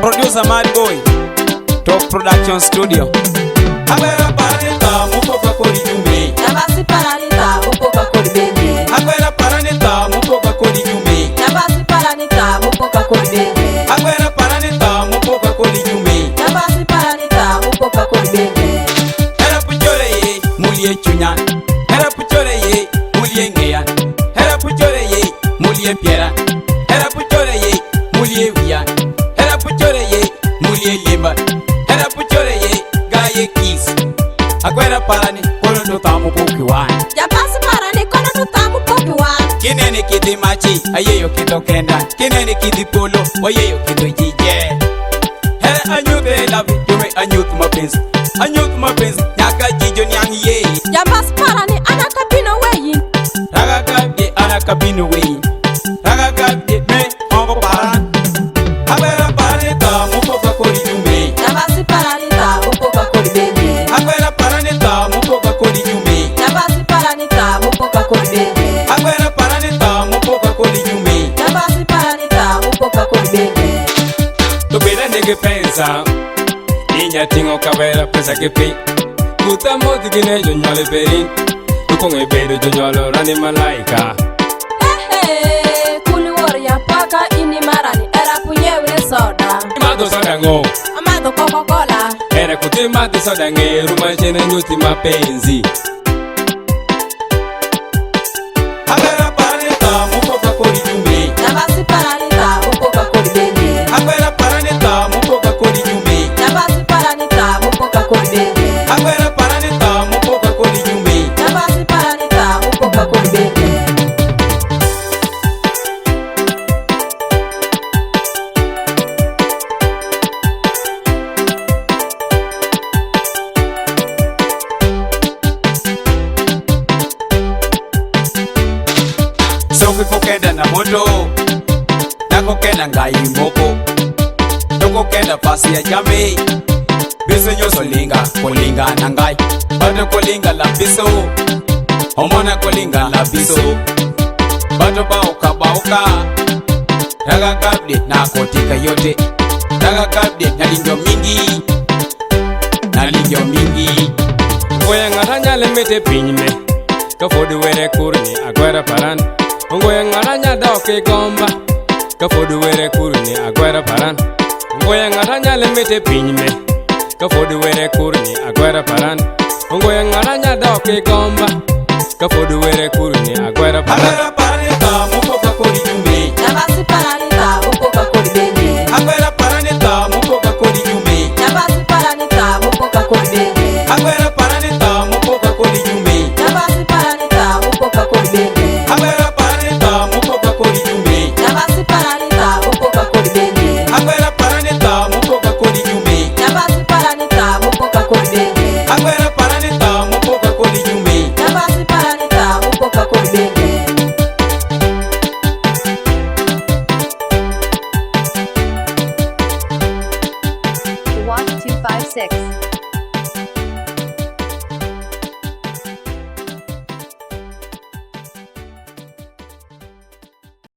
Producer Mad Boy, Top Production Studio. Akwera paranita mupoka kodi jume. Nabasi paranita mupoka kodi bende. Akwera paranita mupoka kodi jume. Nabasi paranita mupoka kodi bende. Akwera paranita mupoka kodi jume. Nabasi paranita mupoka kodi bende. Hera puchore ye mulie chunyan. Hera puchore ye mulie ngeyan. Hera puchore ye mulie piera. Hera puchore ye mulie wiyan. Hera puchore ye mulie limba. Hera puchore ye gaye kiss. Akwera parani kono no tamu poki wan. Nabasi parani kono no tamu poki wan. Kinene kidi machi ayeyo kido kenda. Kinene kidi polo wayeyo kido jije. Hera anyude labi yume anyut mapenzi. Anyut mapenzi nyaka jijo nyang ye. Nabasi parani anakabino weyin. Raga kabye anakabino weyin. Raga kabye me hongo paran. Akwera paranita mupoka kodi jume. Nabasi paranita mupoka kodi bende. Akwera paranita mupoka kodi jume. Nabasi paranita mupoka kodi bende. Akwera paranita mupoka kodi jume. Nabasi paranita mupoka kodi bende. Tu beda nege pensa Inya tingo kabera pensa ke pe Kuta moti kine jonyole perin Tu konge bedo jonyolo rani malaika Kuli warrior paka ini marani. Era punyewe soda. Imado soda ngo Amado Coca-Cola. Era kuti mati soda nge Ruma jene nyuti mapenzi Akwera paranita mupoka kodi jume. Nabasi paranita mupoka kodi bende. Akwera paranita mupoka kodi jume. Nabasi paranita mupoka kodi bende. Akwera paranita mupoka kodi jume. Nabasi paranita mupoka kodi bende. Soki kokenda na moto Nako kenda ngai moko Toko kenda pasi ya jame Biso nyoso linga Kolinga na ngai Bato kolinga la biso Homona kolinga la biso Bato bauka Raga kabde na kotika yote Raga kabde na linjo mingi Na linjo mingi Ngoya ngaranya lemete pinyme Kafodi were kurni agwera paran Ngoya ngaranya doke gomba Kafodi were kurni agwera paran Ngoya ngaranya lemete pinyme Kafodi were kurni agwera paran Ngoya ngaranya doke gomba Kafodi were kurni agwera paran Agwera paranita mupoka kodi jume. Nabasi paranita mupoka kodi bende. Agwera paranita mupoka kodi jume. Nabasi paranita mupoka kodi bende. Agwera paranita mupoka kodi jume. Nabasi paranita mupoka kodi bende. Agwera paranita mupoka kodi jume. Nabasi paranita mupoka kodi bende. Agwera paranita mupoka kodi jume. Nabasi paranita mupoka kodi bende. Agwera paranita mupoka kodi jume. Nabasi paranita mupoka kodi bende. 1256